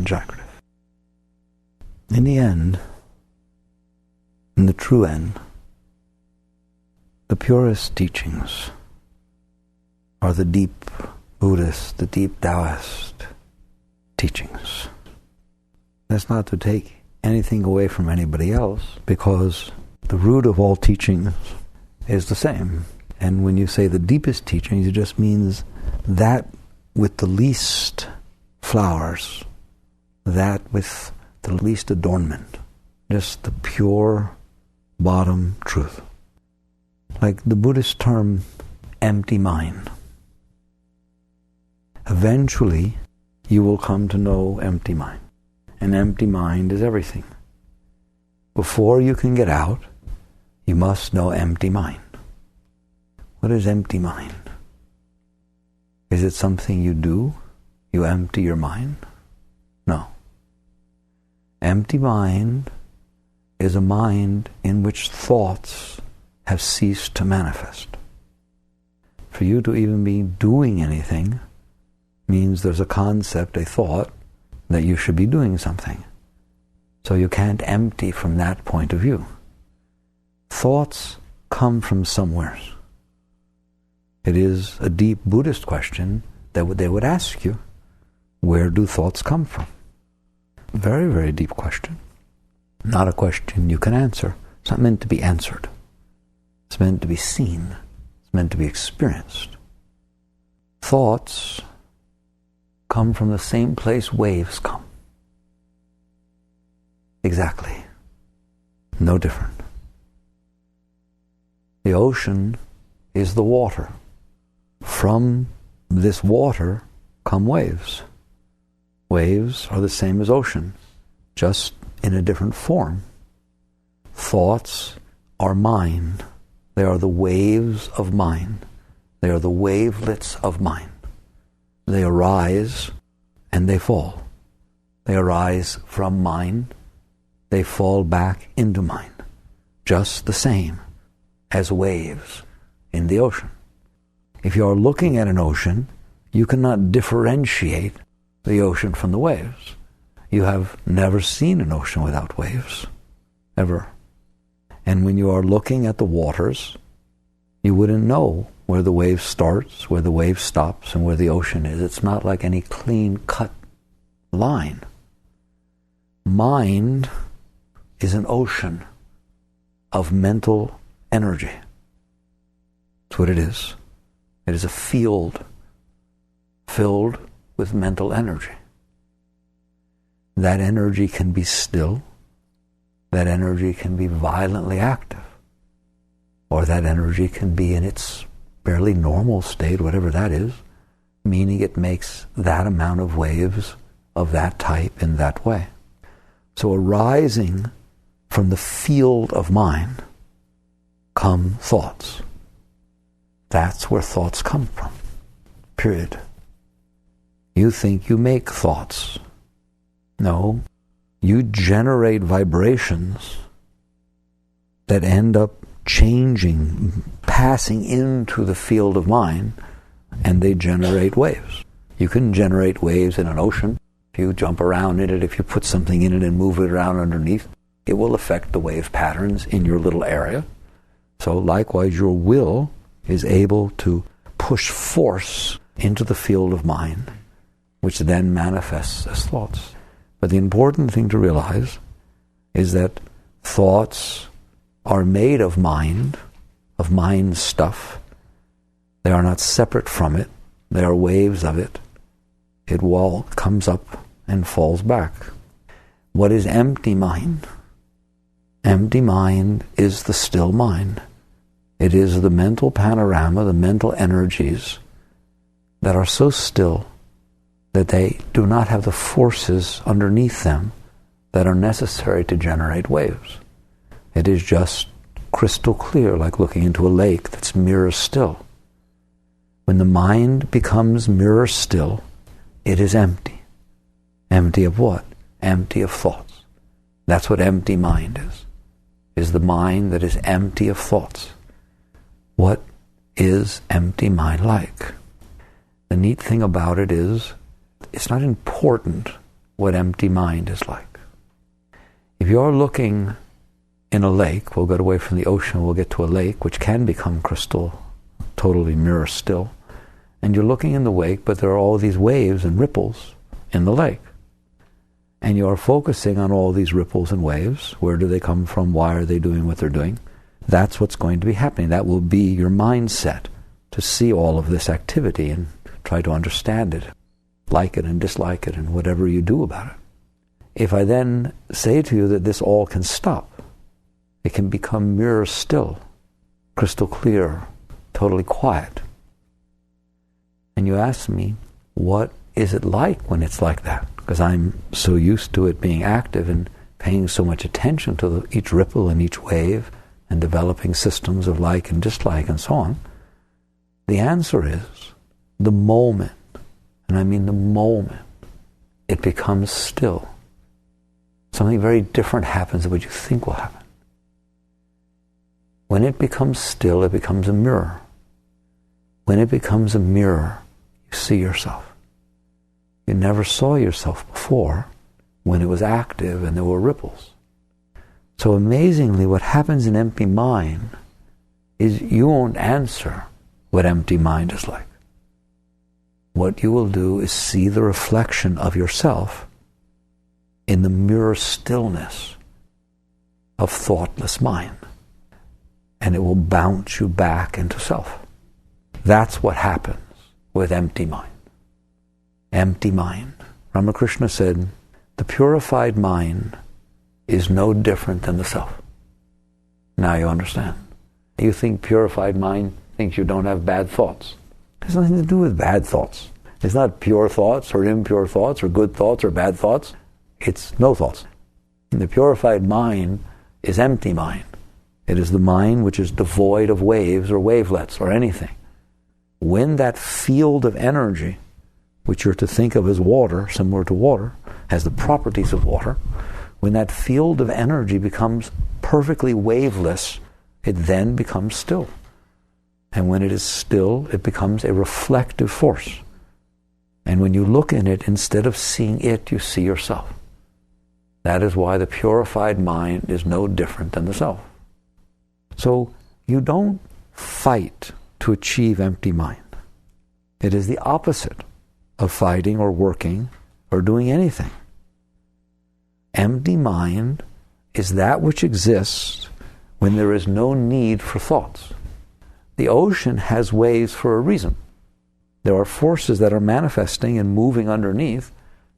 non-jagrative. In the end, in the true end, the purest teachings are the deep Buddhist, the deep Taoist teachings. That's not to take anything away from anybody else, because the root of all teachings is the same. And when you say the deepest teachings, it just means that with the least flowers, that with the least adornment, just the pure bottom truth. Like the Buddhist term, empty mind. Eventually, you will come to know empty mind. An empty mind is everything. Before you can get out, you must know empty mind. What is empty mind? Is it something you do? You empty your mind? No. Empty mind is a mind in which thoughts have ceased to manifest. For you to even be doing anything means there's a concept, a thought, that you should be doing something. So you can't empty from that point of view. Thoughts come from somewhere. It is a deep Buddhist question that they would ask you, where do thoughts come from? Very, very deep question. Not a question you can answer. It's not meant to be answered. It's meant to be seen. It's meant to be experienced. Thoughts come from the same place waves come. Exactly. No different. The ocean is the water. From this water come waves. Waves are the same as ocean, just in a different form. Thoughts are mind. They are the waves of mind. They are the wavelets of mind. They arise and they fall. They arise from mind. They fall back into mind. Just the same as waves in the ocean. If you are looking at an ocean, you cannot differentiate the ocean from the waves. You have never seen an ocean without waves, ever. And when you are looking at the waters, you wouldn't know where the wave starts, where the wave stops, and where the ocean is. It's not like any clean-cut line. Mind is an ocean of mental energy. That's what it is. It is a field filled with mental energy. That energy can be still. That energy can be violently active. Or that energy can be in its barely normal state, whatever that is, meaning it makes that amount of waves of that type in that way. So arising from the field of mind come thoughts. That's where thoughts come from. Period. You think you make thoughts. No. You generate vibrations that end up changing, passing into the field of mind, and they generate waves. You can generate waves in an ocean. If you jump around in it, if you put something in it and move it around underneath, it will affect the wave patterns in your little area. So likewise, your will is able to push force into the field of mind, which then manifests as thoughts. But the important thing to realize is that thoughts are made of mind stuff. They are not separate from it. They are waves of it. It all comes up and falls back. What is empty mind? Empty mind is the still mind. It is the mental panorama, the mental energies that are so still that they do not have the forces underneath them that are necessary to generate waves. It is just crystal clear, like looking into a lake that's mirror still. When the mind becomes mirror still, it is empty. Empty of what? Empty of thoughts. That's what empty mind is the mind that is empty of thoughts. What is empty mind like? The neat thing about it is, it's not important what empty mind is like. If you're looking in a lake, we'll get away from the ocean, we'll get to a lake, which can become crystal, totally mirror still, and you're looking in the wake, but there are all these waves and ripples in the lake. And you're focusing on all these ripples and waves. Where do they come from? Why are they doing what they're doing? That's what's going to be happening. That will be your mindset, to see all of this activity and try to understand it, like it and dislike it, and whatever you do about it. If I then say to you that this all can stop, it can become mirror still, crystal clear, totally quiet. And you ask me, what is it like when it's like that? Because I'm so used to it being active and paying so much attention to each ripple and each wave and developing systems of like and dislike and so on. The answer is the moment, and I mean the moment, it becomes still. Something very different happens than what you think will happen. When it becomes still, it becomes a mirror. When it becomes a mirror, you see yourself. You never saw yourself before when it was active and there were ripples. So amazingly, what happens in empty mind is you won't answer what empty mind is like. What you will do is see the reflection of yourself in the mirror stillness of thoughtless mind. And it will bounce you back into self. That's what happens with empty mind. Empty mind. Ramakrishna said, the purified mind is no different than the self. Now you understand. You think purified mind thinks you don't have bad thoughts. It has nothing to do with bad thoughts. It's not pure thoughts or impure thoughts or good thoughts or bad thoughts. It's no thoughts. And the purified mind is empty mind. It is the mind which is devoid of waves or wavelets or anything. When that field of energy, which you're to think of as water, similar to water, has the properties of water, when that field of energy becomes perfectly waveless, it then becomes still. And when it is still, it becomes a reflective force. And when you look in it, instead of seeing it, you see yourself. That is why the purified mind is no different than the self. So you don't fight to achieve empty mind. It is the opposite of fighting or working or doing anything. Empty mind is that which exists when there is no need for thoughts. The ocean has waves for a reason. There are forces that are manifesting and moving underneath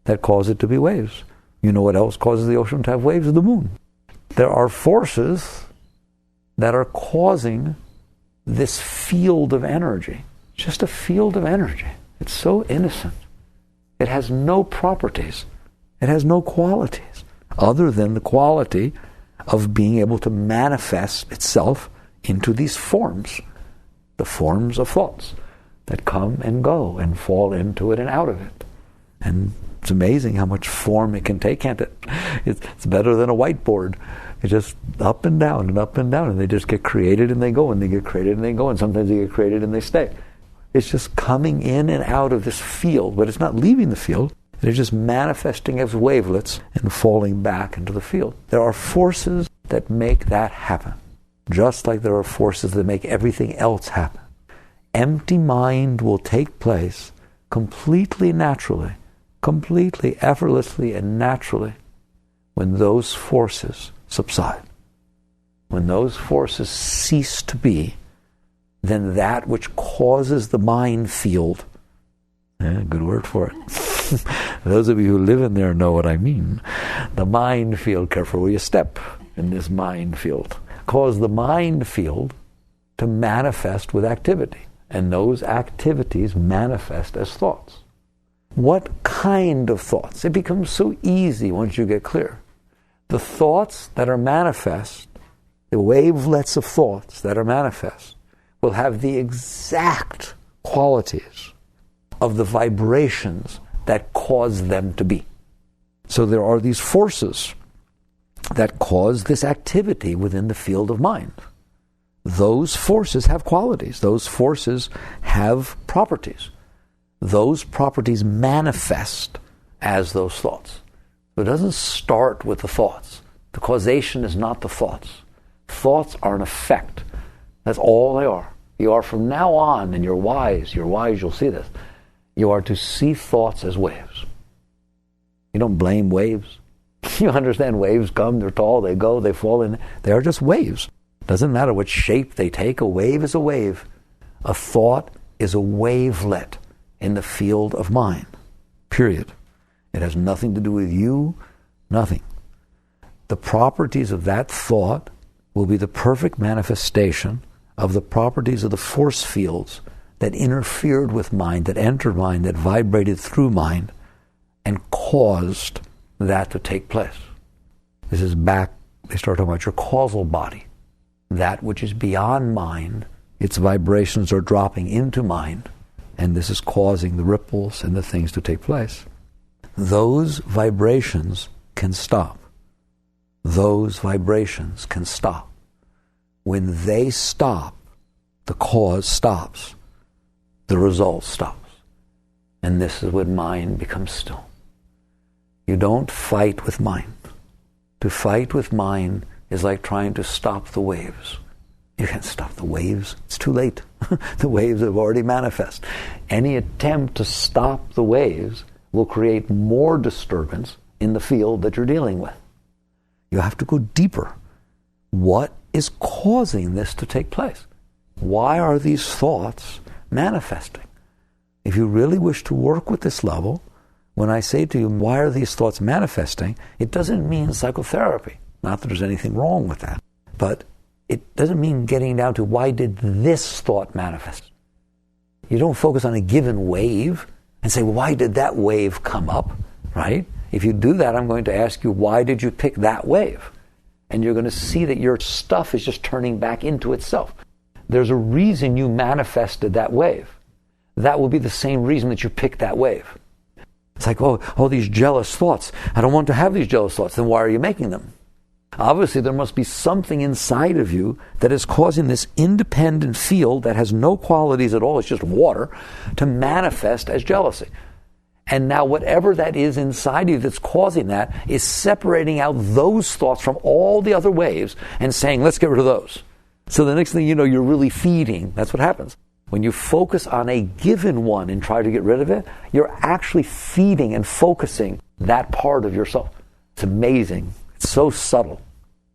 that cause it to be waves. You know what else causes the ocean to have waves? The moon. There are forces that are causing this field of energy. Just a field of energy. It's so innocent. It has no properties. It has no qualities other than the quality of being able to manifest itself into these forms, the forms of thoughts that come and go and fall into it and out of it. And it's amazing how much form it can take, can't it? It's better than a whiteboard. It's just up and down and up and down, and they just get created and they go, and they get created and they go, and sometimes they get created and they stay. It's just coming in and out of this field, but it's not leaving the field. It's just manifesting as wavelets and falling back into the field. There are forces that make that happen, just like there are forces that make everything else happen. Empty mind will take place completely naturally, completely effortlessly and naturally when those forces subside. When those forces cease to be, then that which causes the mind field, good word for it. Those of you who live in there know what I mean. The mind field, careful where you step in this mind field, cause the mind field to manifest with activity. And those activities manifest as thoughts. What kind of thoughts? It becomes so easy once you get clear. The thoughts that are manifest, the wavelets of thoughts that are manifest, will have the exact qualities of the vibrations that cause them to be. So there are these forces that cause this activity within the field of mind. Those forces have qualities. Those forces have properties. Those properties manifest as those thoughts. So it doesn't start with the thoughts. The causation is not the thoughts. Thoughts are an effect. That's all they are. You are from now on, and you're wise, you'll see this. You are to see thoughts as waves. You don't blame waves. You understand waves come, they're tall, they go, they fall in. They are just waves. Doesn't matter what shape they take. A wave is a wave. A thought is a wavelet in the field of mind. Period. It has nothing to do with you, nothing. The properties of that thought will be the perfect manifestation of the properties of the force fields that interfered with mind, that entered mind, that vibrated through mind, and caused that to take place. This is back, they start talking about your causal body. That which is beyond mind, its vibrations are dropping into mind, and this is causing the ripples and the things to take place. Those vibrations can stop. Those vibrations can stop. When they stop, the cause stops. The result stops. And this is when mind becomes still. You don't fight with mind. To fight with mind is like trying to stop the waves. You can't stop the waves. It's too late. The waves have already manifest. Any attempt to stop the waves will create more disturbance in the field that you're dealing with. You have to go deeper. What is causing this to take place? Why are these thoughts manifesting? If you really wish to work with this level, when I say to you, why are these thoughts manifesting, it doesn't mean psychotherapy. Not that there's anything wrong with that. But it doesn't mean getting down to why did this thought manifest. You don't focus on a given wave and say, well, why did that wave come up, right? If you do that, I'm going to ask you, why did you pick that wave? And you're going to see that your stuff is just turning back into itself. There's a reason you manifested that wave. That will be the same reason that you picked that wave. It's like, oh, these jealous thoughts. I don't want to have these jealous thoughts. Then why are you making them? Obviously, there must be something inside of you that is causing this independent field that has no qualities at all, it's just water, to manifest as jealousy. And now whatever that is inside you that's causing that is separating out those thoughts from all the other waves and saying, let's get rid of those. So the next thing you know, you're really feeding. That's what happens. When you focus on a given one and try to get rid of it, you're actually feeding and focusing that part of yourself. It's amazing. It's so subtle.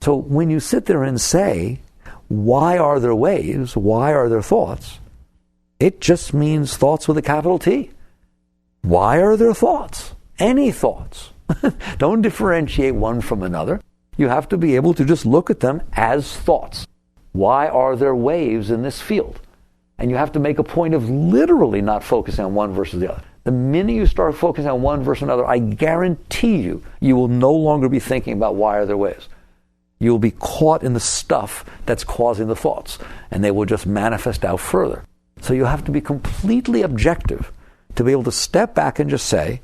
So when you sit there and say, why are there waves? Why are there thoughts? It just means thoughts with a capital T. Why are there thoughts? Any thoughts. Don't differentiate one from another. You have to be able to just look at them as thoughts. Why are there waves in this field? And you have to make a point of literally not focusing on one versus the other. The minute you start focusing on one versus another, I guarantee you will no longer be thinking about why are there waves. You'll be caught in the stuff that's causing the thoughts, and they will just manifest out further. So you have to be completely objective to be able to step back and just say,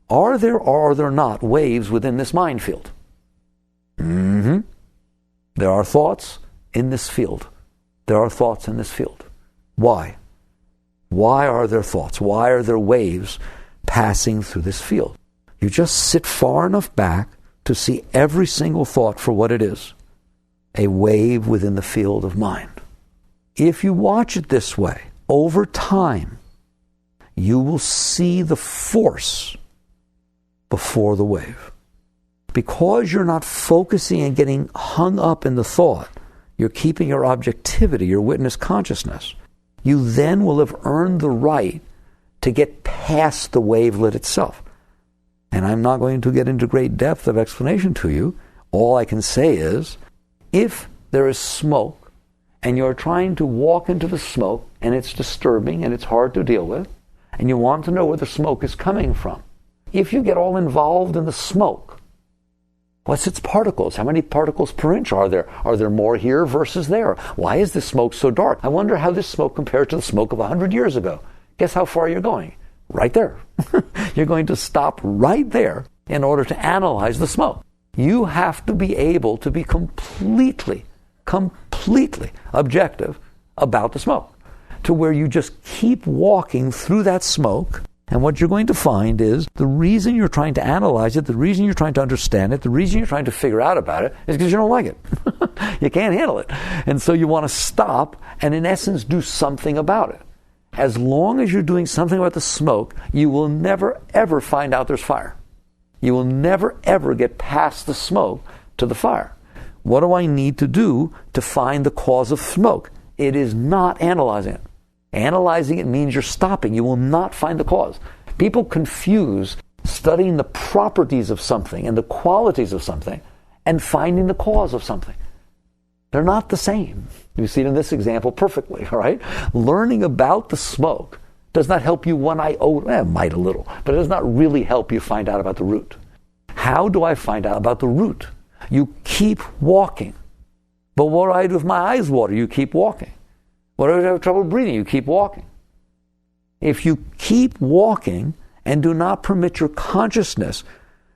are there or are there not waves within this mind field? Mm-hmm. There are thoughts in this field. There are thoughts in this field. Why? Why are there thoughts? Why are there waves passing through this field? You just sit far enough back to see every single thought for what it is, a wave within the field of mind. If you watch it this way, over time, you will see the force before the wave. Because you're not focusing and getting hung up in the thought, you're keeping your objectivity, your witness consciousness. You then will have earned the right to get past the wavelet itself. And I'm not going to get into great depth of explanation to you. All I can say is, if there is smoke and you're trying to walk into the smoke and it's disturbing and it's hard to deal with, and you want to know where the smoke is coming from, if you get all involved in the smoke, what's its particles? How many particles per inch are there? Are there more here versus there? Why is this smoke so dark? I wonder how this smoke compares to the smoke of 100 years ago. Guess how far you're going? Right there. You're going to stop right there in order to analyze the smoke. You have to be able to be completely objective about the smoke, to where you just keep walking through that smoke And what you're going to find is the reason you're trying to analyze it, the reason you're trying to understand it, the reason you're trying to figure out about it is because you don't like it. You can't handle it. And so you want to stop and in essence do something about it. As long as you're doing something about the smoke, you will never ever find out there's fire. You will never ever get past the smoke to the fire. What do I need to do to find the cause of smoke? It is not analyzing it. Analyzing it means you're stopping. You will not find the cause. People confuse studying the properties of something and the qualities of something and finding the cause of something. They're not the same. You see it in this example perfectly, all right? Learning about the smoke does not help you one iota, it might a little, but it does not really help you find out about the root. How do I find out about the root? You keep walking. But what do I do if my eyes water? You keep walking. What if I have trouble breathing? You keep walking. If you keep walking and do not permit your consciousness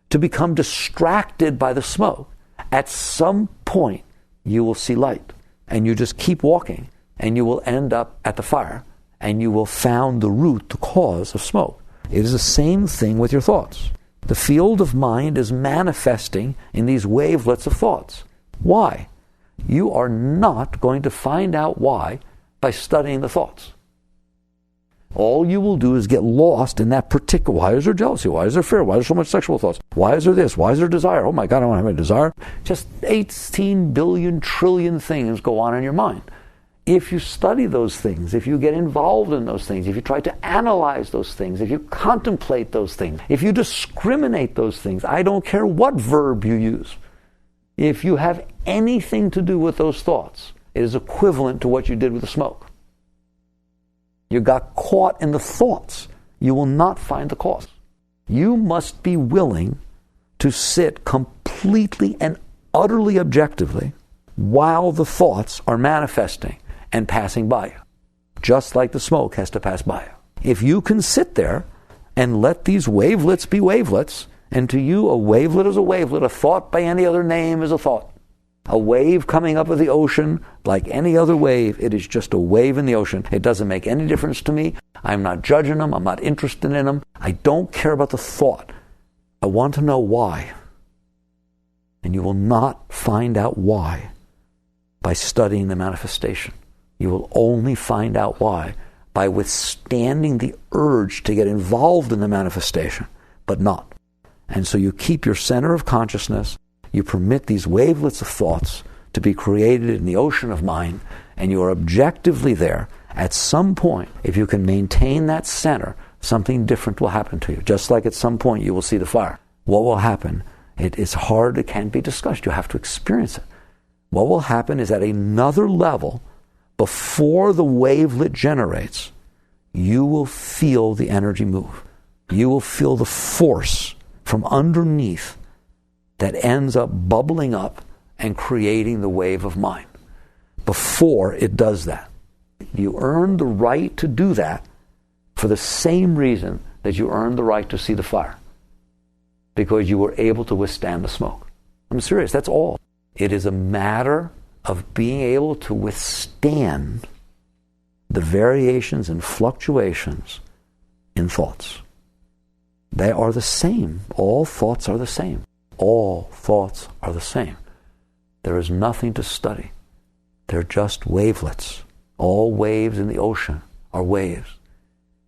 to become distracted by the smoke, at some point you will see light. And you just keep walking and you will end up at the fire and you will found the root, the cause of smoke. It is the same thing with your thoughts. The field of mind is manifesting in these wavelets of thoughts. Why? You are not going to find out why by studying the thoughts. All you will do is get lost in that particular, why is there jealousy? Why is there fear? Why is there so much sexual thoughts? Why is there this? Why is there desire? Oh my God, I don't have any desire. Just 18 billion trillion things go on in your mind. If you study those things, if you get involved in those things, if you try to analyze those things, if you contemplate those things, if you discriminate those things, I don't care what verb you use, if you have anything to do with those thoughts, it is equivalent to what you did with the smoke. You got caught in the thoughts. You will not find the cause. You must be willing to sit completely and utterly objectively while the thoughts are manifesting and passing by you, just like the smoke has to pass by you. If you can sit there and let these wavelets be wavelets, and to you a wavelet is a wavelet, a thought by any other name is a thought. A wave coming up of the ocean, like any other wave, it is just a wave in the ocean. It doesn't make any difference to me. I'm not judging them. I'm not interested in them. I don't care about the thought. I want to know why. And you will not find out why by studying the manifestation. You will only find out why by withstanding the urge to get involved in the manifestation, but not. And so you keep your center of consciousness. You permit these wavelets of thoughts to be created in the ocean of mind, and you are objectively there. At some point, if you can maintain that center, something different will happen to you. Just like at some point you will see the fire. What will happen? It is hard, it can't be discussed. You have to experience it. What will happen is at another level, before the wavelet generates, you will feel the energy move. You will feel the force from underneath that ends up bubbling up and creating the wave of mind. Before it does that, you earn the right to do that for the same reason that you earned the right to see the fire, because you were able to withstand the smoke. I'm serious, that's all. It is a matter of being able to withstand the variations and fluctuations in thoughts. They are the same. All thoughts are the same. All thoughts are the same. There is nothing to study. They're just wavelets. All waves in the ocean are waves.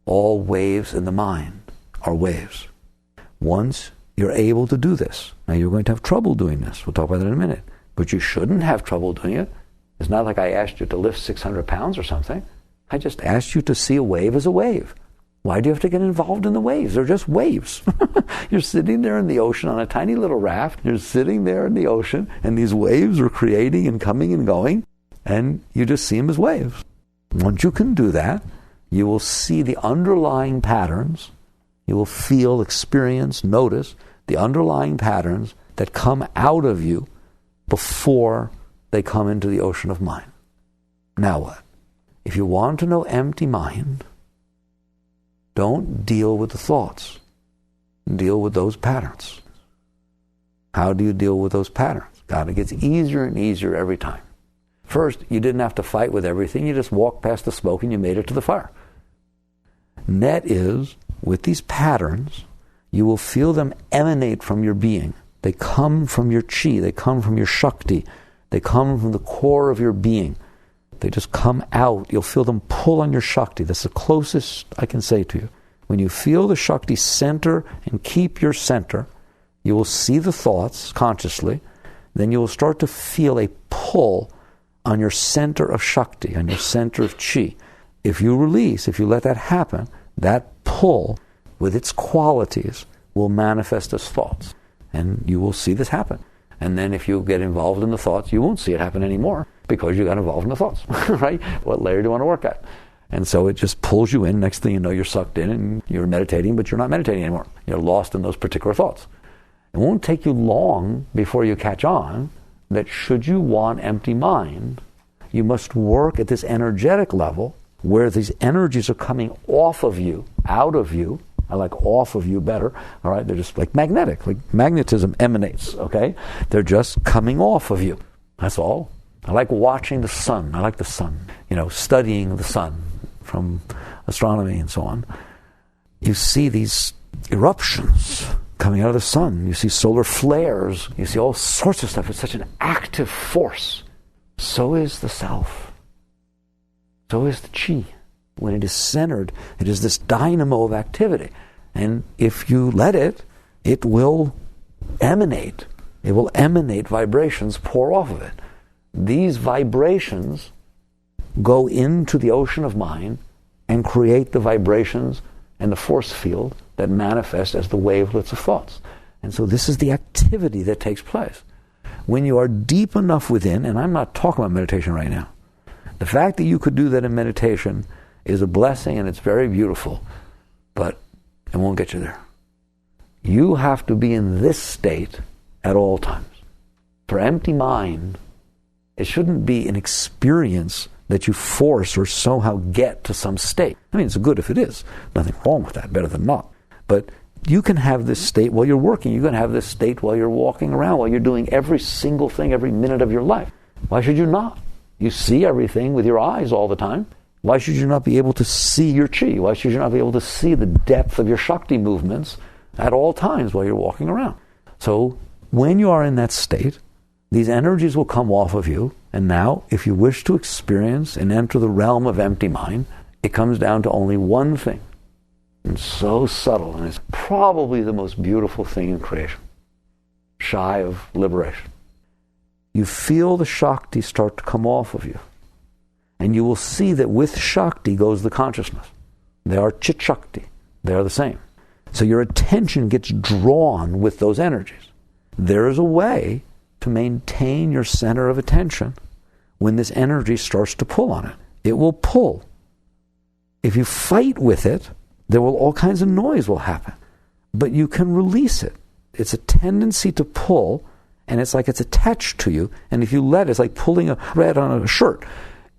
All waves in the mind are waves. Once you're able to do this, now you're going to have trouble doing this. We'll talk about that in a minute. But you shouldn't have trouble doing it. It's not like I asked you to lift 600 pounds or something. I just asked you to see a wave as a wave. Why do you have to get involved in the waves? They're just waves. You're sitting there in the ocean on a tiny little raft. You're sitting there in the ocean, and these waves are creating and coming and going, and you just see them as waves. Once you can do that, you will see the underlying patterns. You will feel, experience, notice the underlying patterns that come out of you before they come into the ocean of mind. Now what? If you want to know empty mind, don't deal with the thoughts. Deal with those patterns. How do you deal with those patterns? God, it gets easier and easier every time. First, you didn't have to fight with everything. You just walked past the smoke and you made it to the fire. Net is, with these patterns, you will feel them emanate from your being. They come from your chi, they come from your shakti, they come from the core of your being. They just come out. You'll feel them pull on your shakti. That's the closest I can say to you. When you feel the shakti center and keep your center, you will see the thoughts consciously. Then you will start to feel a pull on your center of shakti, on your center of chi. If you release, if you let that happen, that pull with its qualities will manifest as thoughts. And you will see this happen. And then if you get involved in the thoughts, you won't see it happen anymore because you got involved in the thoughts, right? What layer do you want to work at? And so it just pulls you in. Next thing you know, you're sucked in and you're meditating, but you're not meditating anymore. You're lost in those particular thoughts. It won't take you long before you catch on that should you want empty mind, you must work at this energetic level where these energies are coming off of you, out of you. I like off of you better, all right? They're just like magnetic, like magnetism emanates, okay? They're just coming off of you. That's all. I like watching the sun. I like the sun, studying the sun from astronomy and so on. You see these eruptions coming out of the sun. You see solar flares. You see all sorts of stuff. It's such an active force. So is the self. So is the chi. When it is centered, it is this dynamo of activity. And if you let it, it will emanate. It will emanate vibrations, pour off of it. These vibrations go into the ocean of mind and create the vibrations and the force field that manifest as the wavelets of thoughts. And so this is the activity that takes place. When you are deep enough within, and I'm not talking about meditation right now, the fact that you could do that in meditation is a blessing and it's very beautiful, but it won't get you there. You have to be in this state at all times. For empty mind, it shouldn't be an experience that you force or somehow get to some state. I mean, it's good if it is. Nothing wrong with that, better than not. But you can have this state while you're working. You can have this state while you're walking around, while you're doing every single thing, every minute of your life. Why should you not? You see everything with your eyes all the time. Why should you not be able to see your chi? Why should you not be able to see the depth of your shakti movements at all times while you're walking around? So when you are in that state, these energies will come off of you. And now, if you wish to experience and enter the realm of empty mind, it comes down to only one thing. It's so subtle, and it's probably the most beautiful thing in creation, shy of liberation. You feel the Shakti start to come off of you. And you will see that with Shakti goes the consciousness. They are Chit Shakti. They are the same. So your attention gets drawn with those energies. There is a way to maintain your center of attention when this energy starts to pull on it. It will pull. If you fight with it, there will all kinds of noise will happen. But you can release it. It's a tendency to pull, and it's like it's attached to you. And if you let it, it's like pulling a thread on a shirt.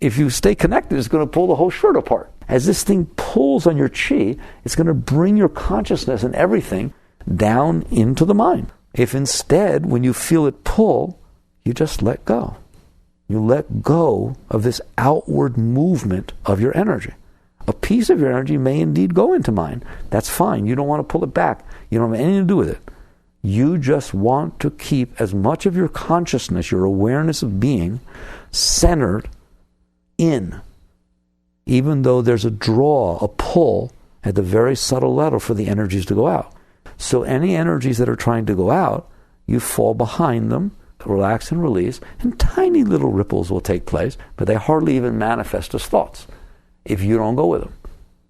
If you stay connected, it's going to pull the whole shirt apart. As this thing pulls on your chi, it's going to bring your consciousness and everything down into the mind. If instead, when you feel it pull, you just let go. You let go of this outward movement of your energy. A piece of your energy may indeed go into mind. That's fine. You don't want to pull it back. You don't have anything to do with it. You just want to keep as much of your consciousness, your awareness of being, centered in, even though there's a draw, a pull at the very subtle level for the energies to go out. So any energies that are trying to go out, you fall behind them, relax and release, and tiny little ripples will take place, but they hardly even manifest as thoughts if you don't go with them.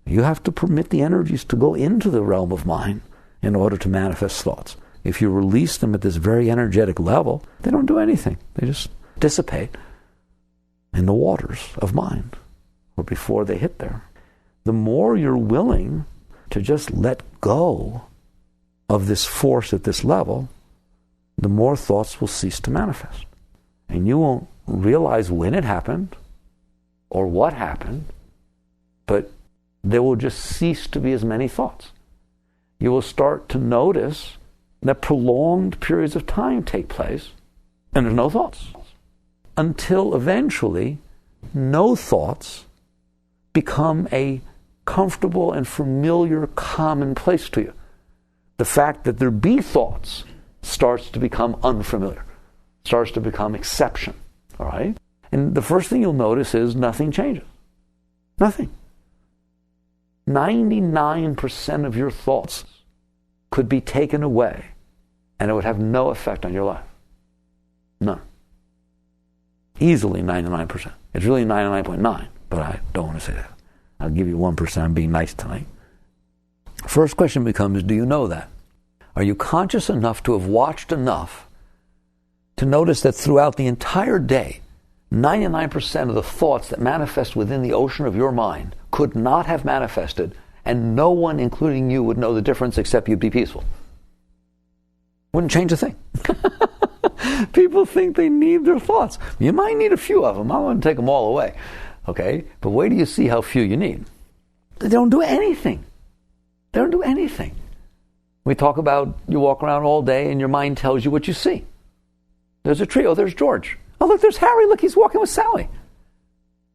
You have to permit the energies to go into the realm of mind in order to manifest thoughts. If you release them at this very energetic level, they don't do anything. They just dissipate in the waters of mind, or before they hit there. The more you're willing to just let go of this force at this level, the more thoughts will cease to manifest. And you won't realize when it happened or what happened, but there will just cease to be as many thoughts. You will start to notice that prolonged periods of time take place and there's no thoughts. Until eventually, no thoughts become a comfortable and familiar, commonplace to you. The fact that there be thoughts starts to become unfamiliar, starts to become exception, all right? And the first thing you'll notice is nothing changes. Nothing. 99% of your thoughts could be taken away and it would have no effect on your life. None. Easily 99%. It's really 99.9, but I don't want to say that. I'll give you 1%. I'm being nice tonight. First question becomes, do you know that? Are you conscious enough to have watched enough to notice that throughout the entire day, 99% of the thoughts that manifest within the ocean of your mind could not have manifested, and no one, including you, would know the difference except you'd be peaceful? Wouldn't change a thing. People think they need their thoughts. You might need a few of them. I want to take them all away. Okay? But wait till you see how few you need. They don't do anything. They don't do anything. We talk about you walk around all day and your mind tells you what you see. There's a tree. Oh, there's George. Oh, look, there's Harry. Look, he's walking with Sally.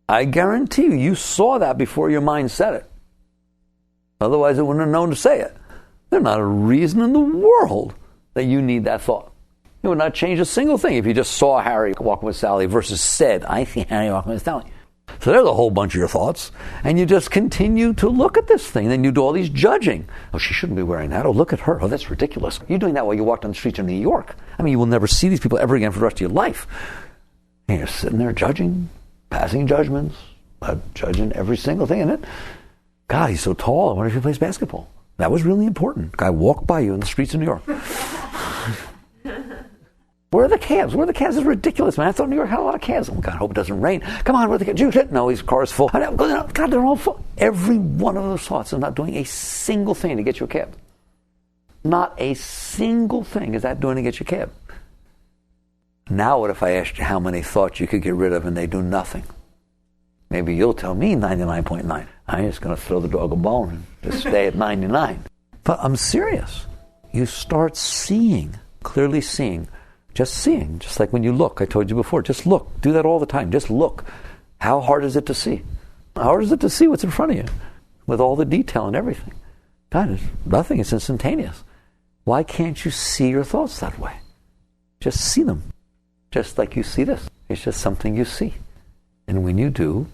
I guarantee you saw that before your mind said it. Otherwise, it wouldn't have known to say it. There's not a reason in the world that you need that thought. It would not change a single thing if you just saw Harry walking with Sally versus said, I see Harry walking with Sally. So there's a whole bunch of your thoughts, and you just continue to look at this thing. Then you do all these judging. Oh, she shouldn't be wearing that. Oh, look at her. Oh, that's ridiculous. You're doing that while you walk down the streets of New York. I mean, you will never see these people ever again for the rest of your life. And you're sitting there judging, passing judgments, judging every single thing in it. God, he's so tall. I wonder if he plays basketball. That was really important. Guy walked by you in the streets of New York. Where are the cabs? Where are the cabs? It's ridiculous, man. I thought New York had a lot of cabs. Oh, God, I hope it doesn't rain. Come on, where are the cabs? No, his car is full. God, they're all full. Every one of those thoughts is not doing a single thing to get you a cab. Not a single thing is that doing to get you a cab. Now what if I asked you how many thoughts you could get rid of and they do nothing? Maybe you'll tell me 99.9. I'm just going to throw the dog a bone and just stay at 99. But I'm serious. You start seeing, clearly seeing, just like when you look. I told you before, just look. Do that all the time. Just look. How hard is it to see? How hard is it to see what's in front of you with all the detail and everything? God, it's nothing. It's instantaneous. Why can't you see your thoughts that way? Just see them. Just like you see this. It's just something you see. And when you do,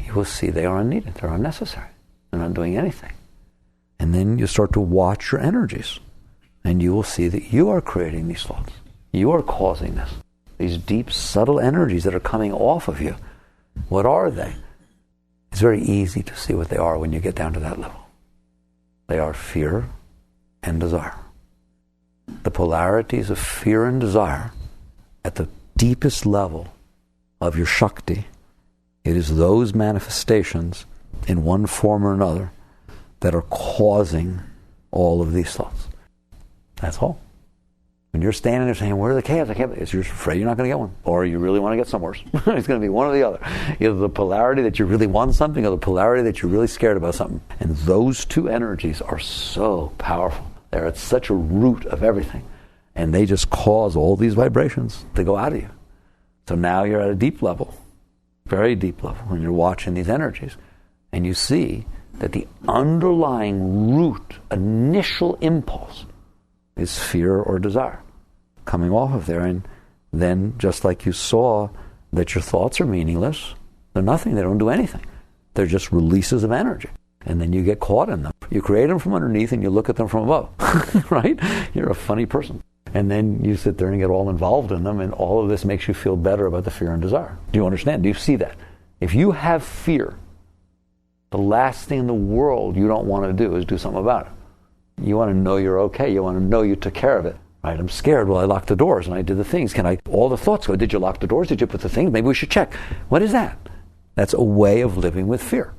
you will see they are unneeded. They're unnecessary. They're not doing anything. And then you start to watch your energies. And you will see that you are creating these thoughts. You are causing this. These deep, subtle energies that are coming off of you. What are they? It's very easy to see what they are when you get down to that level. They are fear and desire. The polarities of fear and desire at the deepest level of your Shakti, it is those manifestations in one form or another that are causing all of these thoughts. That's all. When you're standing there saying, where are the cabs? I can't, you're afraid you're not going to get one. Or you really want to get somewhere. It's going to be one or the other. Either the polarity that you really want something or the polarity that you're really scared about something. And those two energies are so powerful. They're at such a root of everything. And they just cause all these vibrations to go out of you. So now you're at a deep level, very deep level, when you're watching these energies. And you see that the underlying root, initial impulse, is fear or desire coming off of there. And then, just like you saw that your thoughts are meaningless, they're nothing, they don't do anything. They're just releases of energy. And then you get caught in them. You create them from underneath and you look at them from above, right? You're a funny person. And then you sit there and get all involved in them, and all of this makes you feel better about the fear and desire. Do you understand? Do you see that? If you have fear, the last thing in the world you don't want to do is do something about it. You want to know you're okay. You want to know you took care of it. Right? I'm scared. Well, I locked the doors and I did the things. All the thoughts go, did you lock the doors? Did you put the things? Maybe we should check. What is that? That's a way of living with fear.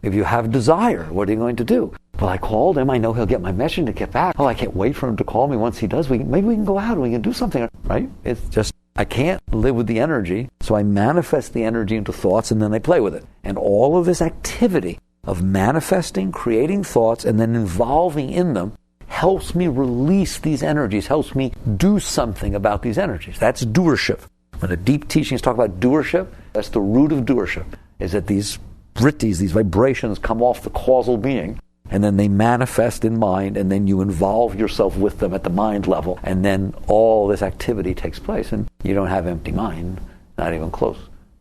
If you have desire, what are you going to do? Well, I called him. I know he'll get my message to get back. Oh, I can't wait for him to call me. Once he does, maybe we can go out and we can do something. Right? It's just, I can't live with the energy, so I manifest the energy into thoughts and then I play with it. And all of this activity of manifesting, creating thoughts, and then involving in them helps me release these energies, helps me do something about these energies. That's doership. When the deep teachings talk about doership, that's the root of doership, is that these vrittis, these vibrations come off the causal being, and then they manifest in mind, and then you involve yourself with them at the mind level, and then all this activity takes place, and you don't have empty mind, not even close.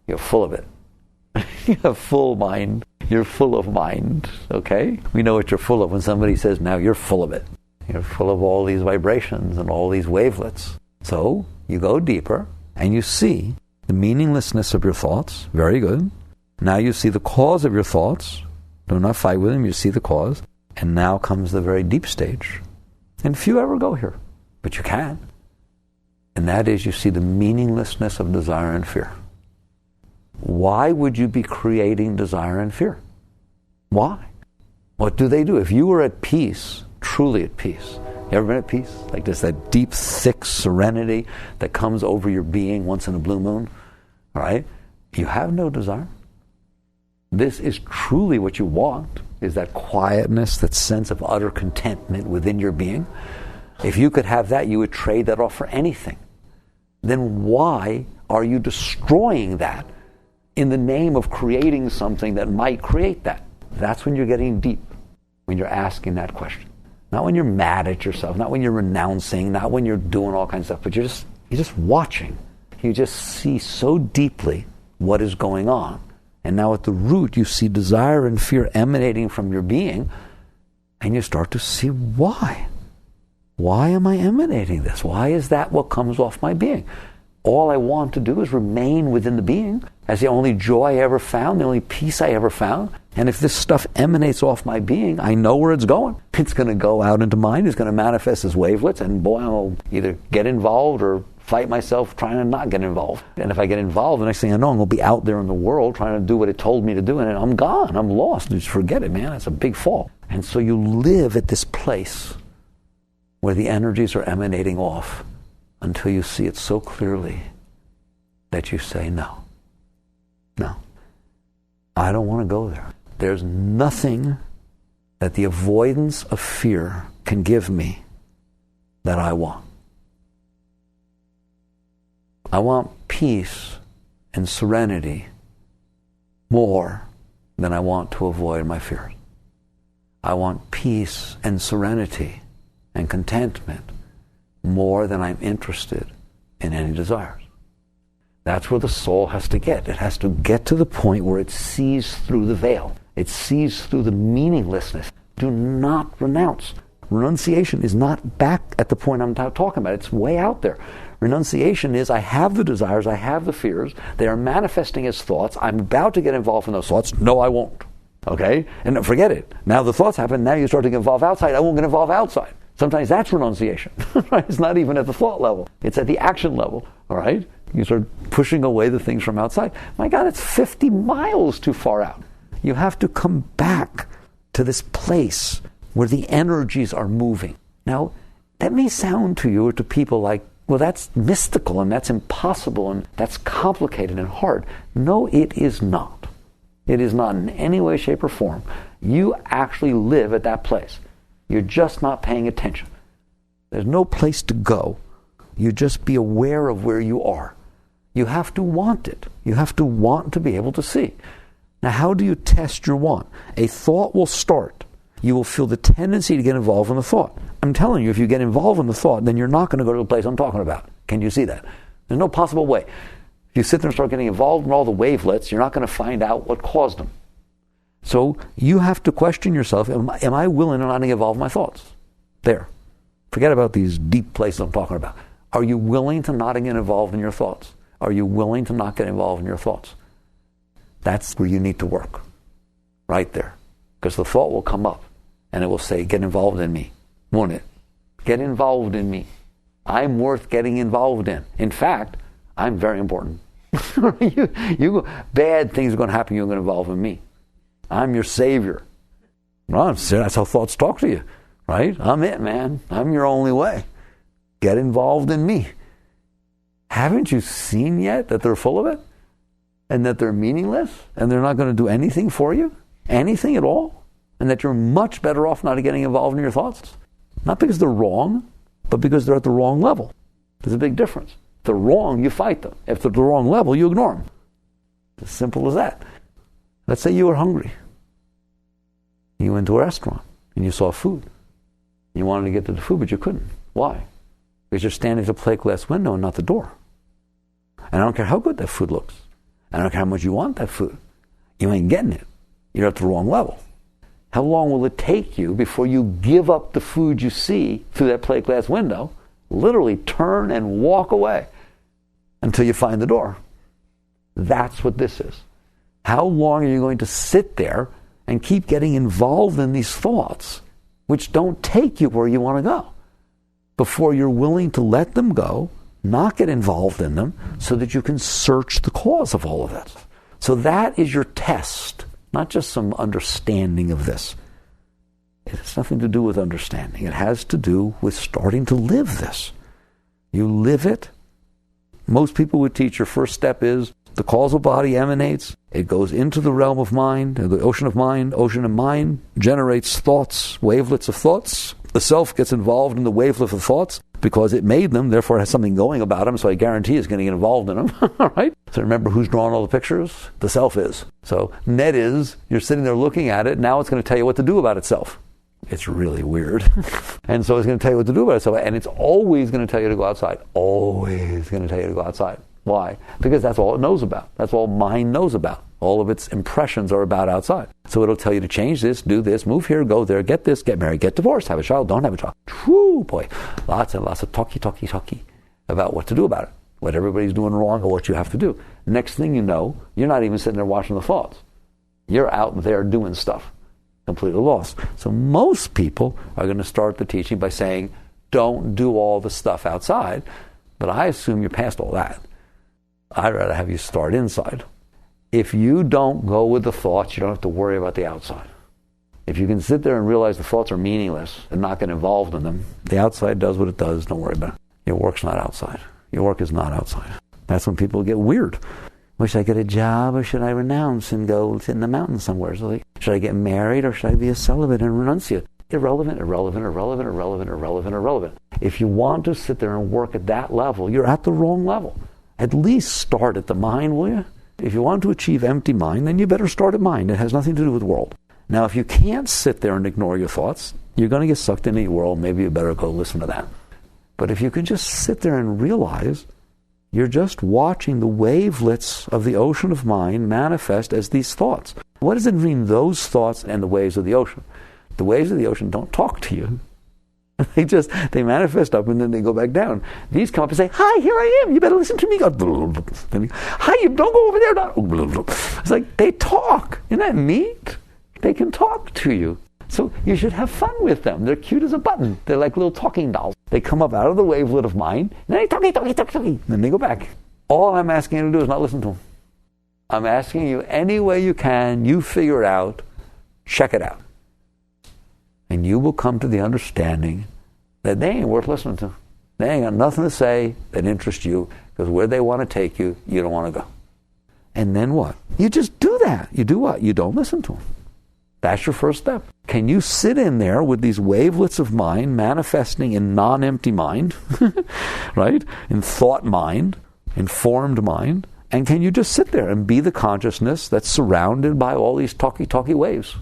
You're full of it. You have full mind. You're full of mind, okay? We know what you're full of when somebody says, now you're full of it. You're full of all these vibrations and all these wavelets. So you go deeper, and you see the meaninglessness of your thoughts. Very good. Now you see the cause of your thoughts. Do not fight with them. You see the cause. And now comes the very deep stage. And few ever go here, but you can. And that is, you see the meaninglessness of desire and fear. Why would you be creating desire and fear? Why? What do they do? If you were at peace, truly at peace, you ever been at peace? Like just that deep, thick serenity that comes over your being once in a blue moon, all right? You have no desire. This is truly what you want, is that quietness, that sense of utter contentment within your being. If you could have that, you would trade that off for anything. Then why are you destroying that in the name of creating something that might create that? That's when you're getting deep, when you're asking that question. Not when you're mad at yourself, not when you're renouncing, not when you're doing all kinds of stuff, but you're just watching. You just see so deeply what is going on. And now at the root, you see desire and fear emanating from your being, and you start to see why. Why am I emanating this? Why is that what comes off my being? All I want to do is remain within the being as the only joy I ever found, the only peace I ever found. And if this stuff emanates off my being, I know where it's going. It's going to go out into mind. It's going to manifest as wavelets. And boy, I'll either get involved or fight myself trying to not get involved. And if I get involved, the next thing I know, I'm going to be out there in the world trying to do what it told me to do. And I'm gone. I'm lost. Just forget it, man. It's a big fall. And so you live at this place where the energies are emanating off until you see it so clearly that you say, no, I don't want to go there. There's nothing that the avoidance of fear can give me that I want. I want peace and serenity more than I want to avoid my fears. I want peace and serenity and contentment more than I'm interested in any desires. That's where the soul has to get. It has to get to the point where it sees through the veil. It sees through the meaninglessness. Do not renounce. Renunciation is not back at the point I'm talking about. It's way out there. Renunciation is, I have the desires, I have the fears, they are manifesting as thoughts, I'm about to get involved in those thoughts. No, I won't. Okay? And forget it. Now the thoughts happen, now you start to get involved outside. I won't get involved outside. Sometimes that's renunciation. Right? It's not even at the thought level. It's at the action level. All right? You start pushing away the things from outside. My God, it's 50 miles too far out. You have to come back to this place where the energies are moving. Now, that may sound to you or to people like, well, that's mystical and that's impossible and that's complicated and hard. No, it is not. It is not in any way, shape, or form. You actually live at that place. You're just not paying attention. There's no place to go. You just be aware of where you are. You have to want it. You have to want to be able to see. Now, how do you test your want? A thought will start. You will feel the tendency to get involved in the thought. I'm telling you, if you get involved in the thought, then you're not going to go to the place I'm talking about. Can you see that? There's no possible way. If you sit there and start getting involved in all the wavelets, you're not going to find out what caused them. So you have to question yourself, am I willing to not get involved in my thoughts? There. Forget about these deep places I'm talking about. Are you willing to not get involved in your thoughts? Are you willing to not get involved in your thoughts? That's where you need to work. Right there. Because the thought will come up and it will say, get involved in me. Won't it? Get involved in me. I'm worth getting involved in. In fact, I'm very important. Bad things are going to happen. You're going to involve in me. I'm your savior. Well, that's how thoughts talk to you, right? I'm it, man. I'm your only way. Get involved in me. Haven't you seen yet that they're full of it? And that they're meaningless? And they're not going to do anything for you? Anything at all? And that you're much better off not getting involved in your thoughts? Not because they're wrong, but because they're at the wrong level. There's a big difference. If they're wrong, you fight them. If they're at the wrong level, you ignore them. As simple as that. Let's say you were hungry. You went to a restaurant and you saw food. You wanted to get to the food, but you couldn't. Why? Because you're standing at the plate glass window and not the door. And I don't care how good that food looks. I don't care how much you want that food. You ain't getting it. You're at the wrong level. How long will it take you before you give up the food you see through that plate glass window, literally turn and walk away until you find the door? That's what this is. How long are you going to sit there and keep getting involved in these thoughts which don't take you where you want to go before you're willing to let them go, not get involved in them, so that you can search the cause of all of it? So that is your test, not just some understanding of this. It has nothing to do with understanding. It has to do with starting to live this. You live it. Most people would teach your first step is the causal body emanates. It goes into the realm of mind, the ocean of mind. Ocean of mind generates thoughts, wavelets of thoughts. The self gets involved in the wavelet of thoughts because it made them, therefore it has something going about them, so I guarantee it's going to get involved in them. All right? So remember who's drawing all the pictures? The self is. So net is, you're sitting there looking at it, now it's going to tell you what to do about itself. It's really weird. And so it's going to tell you what to do about itself, and it's always going to tell you to go outside. Always going to tell you to go outside. Why? Because that's all it knows about. That's all mind knows about. All of its impressions are about outside. So it'll tell you to change this, do this, move here, go there, get this, get married, get divorced, have a child, don't have a child. Whoo, boy. Lots and lots of talky about what to do about it. What everybody's doing wrong or what you have to do. Next thing you know, you're not even sitting there watching the thoughts. You're out there doing stuff. Completely lost. So most people are going to start the teaching by saying, don't do all the stuff outside. But I assume you're past all that. I'd rather have you start inside. If you don't go with the thoughts, you don't have to worry about the outside. If you can sit there and realize the thoughts are meaningless and not get involved in them, the outside does what it does, don't worry about it. Your work's not outside. Your work is not outside. That's when people get weird. Wish I get a job, or should I renounce and go sit in the mountains somewhere? So like, should I get married, or should I be a celibate and renunciate? Irrelevant. If you want to sit there and work at that level, you're at the wrong level. At least start at the mind, will you? If you want to achieve empty mind, then you better start at mind. It has nothing to do with the world. Now, if you can't sit there and ignore your thoughts, you're going to get sucked into your world. Maybe you better go listen to that. But if you can just sit there and realize you're just watching the wavelets of the ocean of mind manifest as these thoughts. What does it mean, those thoughts and the waves of the ocean? The waves of the ocean don't talk to you. They manifest up and then they go back down. These come up and say, hi, here I am. You better listen to me. Hi, you don't go over there. It's like they talk. Isn't that neat? They can talk to you. So you should have fun with them. They're cute as a button. They're like little talking dolls. They come up out of the wavelet of mind, and they talk. Then they go back. All I'm asking you to do is not listen to them. I'm asking you any way you can, you figure it out, check it out. And you will come to the understanding that they ain't worth listening to. They ain't got nothing to say that interests you, because where they want to take you, you don't want to go. And then what? You just do that. You do what? You don't listen to them. That's your first step. Can you sit in there with these wavelets of mind manifesting in non-empty mind, right? In thought mind, in formed mind, and can you just sit there and be the consciousness that's surrounded by all these talky waves?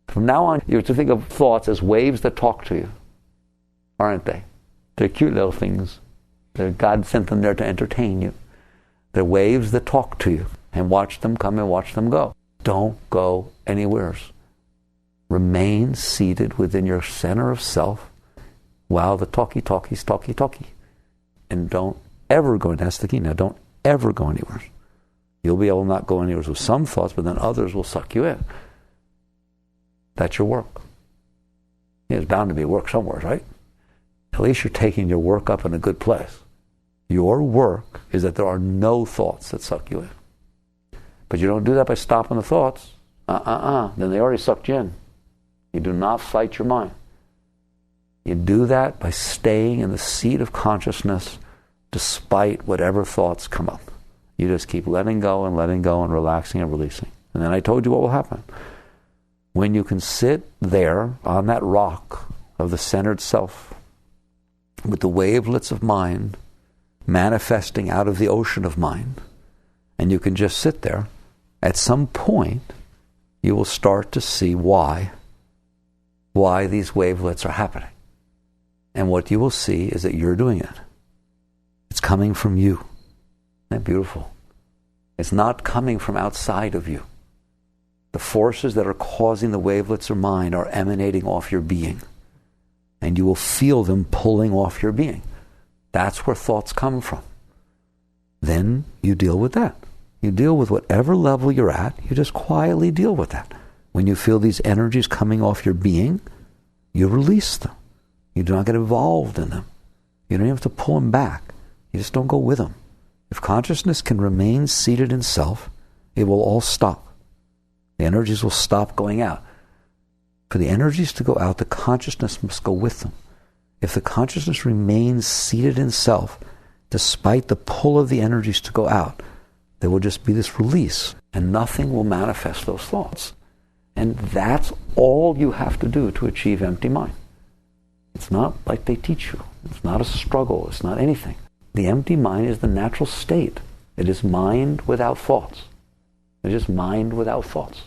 From now on, you have to think of thoughts as waves that talk to you, aren't they? They're cute little things. God sent them there to entertain you. They're waves that talk to you, and watch them come and watch them go. Don't go anywhere. Remain seated within your center of self while the talkies talky. And don't ever go, and that's the key now, don't ever go anywhere. You'll be able to not go anywhere with some thoughts, but then others will suck you in. That's your work. There's bound to be work somewhere, right? At least you're taking your work up in a good place. Your work is that there are no thoughts that suck you in. But you don't do that by stopping the thoughts. Then they already sucked you in. You do not fight your mind. You do that by staying in the seat of consciousness despite whatever thoughts come up. You just keep letting go and relaxing and releasing. And then I told you what will happen. When you can sit there on that rock of the centered self with the wavelets of mind manifesting out of the ocean of mind, and you can just sit there, at some point you will start to see why these wavelets are happening. And what you will see is that you're doing it. It's coming from you. Isn't that beautiful? It's not coming from outside of you. The forces that are causing the wavelets of mind are emanating off your being. And you will feel them pulling off your being. That's where thoughts come from. Then you deal with that. You deal with whatever level you're at. You just quietly deal with that. When you feel these energies coming off your being, you release them. You do not get involved in them. You don't have to pull them back. You just don't go with them. If consciousness can remain seated in self, it will all stop. The energies will stop going out. For the energies to go out, the consciousness must go with them. If the consciousness remains seated in self, despite the pull of the energies to go out, there will just be this release, and nothing will manifest those thoughts. And that's all you have to do to achieve empty mind. It's not like they teach you. It's not a struggle. It's not anything. The empty mind is the natural state. It is mind without thoughts. It's just mind without thoughts.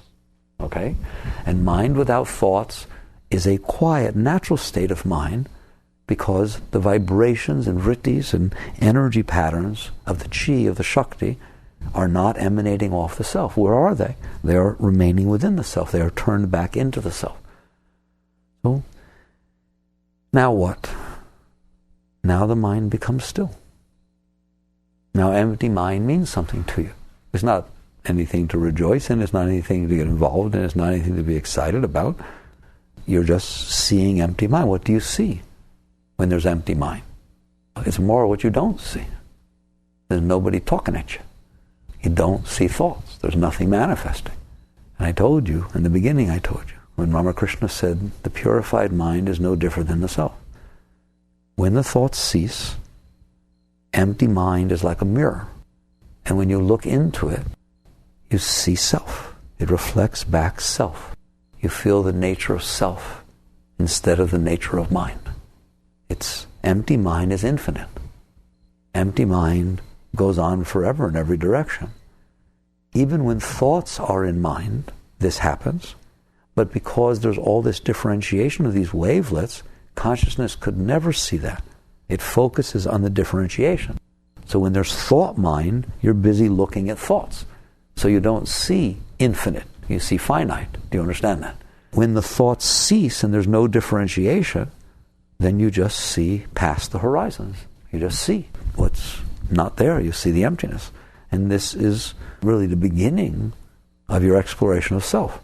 Okay? And mind without thoughts is a quiet, natural state of mind because the vibrations and vrittis and energy patterns of the chi, of the Shakti, are not emanating off the self. Where are they? They are remaining within the self. They are turned back into the self. So, now what? Now the mind becomes still. Now empty mind means something to you. It's not anything to rejoice in. It's not anything to get involved in. It's not anything to be excited about. You're just seeing empty mind. What do you see when there's empty mind? It's more what you don't see. There's nobody talking at you. You don't see thoughts. There's nothing manifesting. And I told you, in the beginning I told you, when Ramakrishna said, the purified mind is no different than the self. When the thoughts cease, empty mind is like a mirror. And when you look into it, you see self. It reflects back self. You feel the nature of self instead of the nature of mind. It's empty mind is infinite. Empty mind goes on forever in every direction. Even when thoughts are in mind, this happens. But because there's all this differentiation of these wavelets, consciousness could never see that. It focuses on the differentiation. So when there's thought mind, you're busy looking at thoughts. So you don't see infinite, you see finite. Do you understand that? When the thoughts cease and there's no differentiation, then you just see past the horizons. You just see what's not there. You see the emptiness. And this is really the beginning of your exploration of self.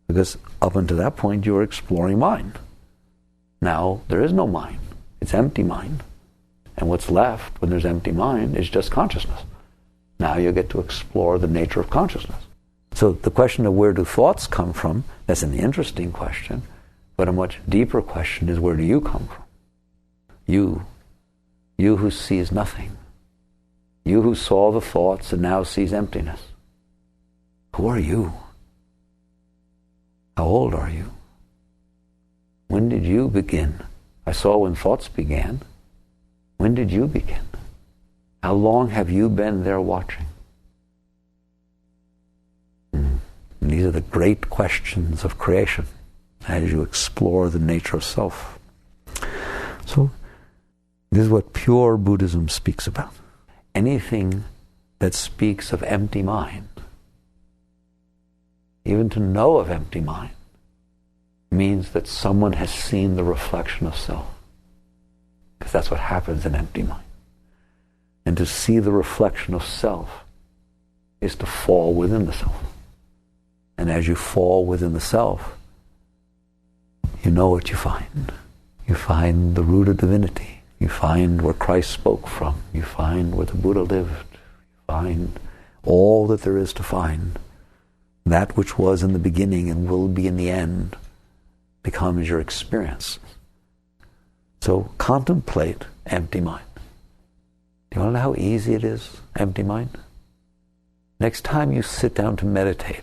Because up until that point, you were exploring mind. Now, there is no mind. It's empty mind. And what's left when there's empty mind is just consciousness. Now you get to explore the nature of consciousness. So the question of where do thoughts come from, that's an interesting question. But a much deeper question is, where do you come from? You who sees nothing. You who saw the thoughts and now sees emptiness. Who are you? How old are you? When did you begin? I saw when thoughts began. When did you begin? How long have you been there watching? And these are the great questions of creation as you explore the nature of self. So, this is what pure Buddhism speaks about. Anything that speaks of empty mind, even to know of empty mind, means that someone has seen the reflection of self. Because that's what happens in empty mind. And to see the reflection of self is to fall within the self. And as you fall within the self, you know what you find. You find the root of divinity. You find where Christ spoke from. You find where the Buddha lived. You find all that there is to find. That which was in the beginning and will be in the end becomes your experience. So contemplate empty mind. Do you want to know how easy it is, empty mind? Next time you sit down to meditate,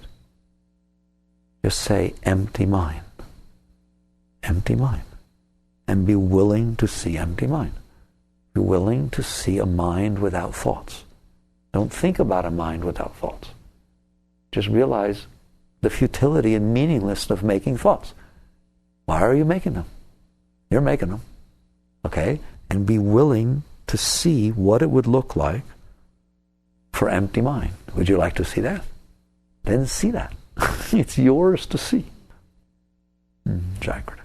just say, empty mind. Empty mind. And be willing to see empty mind. Be willing to see a mind without thoughts. Don't think about a mind without thoughts. Just realize the futility and meaninglessness of making thoughts. Why are you making them? You're making them. Okay? And be willing to see what it would look like for empty mind. Would you like to see that? Then see that. It's yours to see. Jagrata.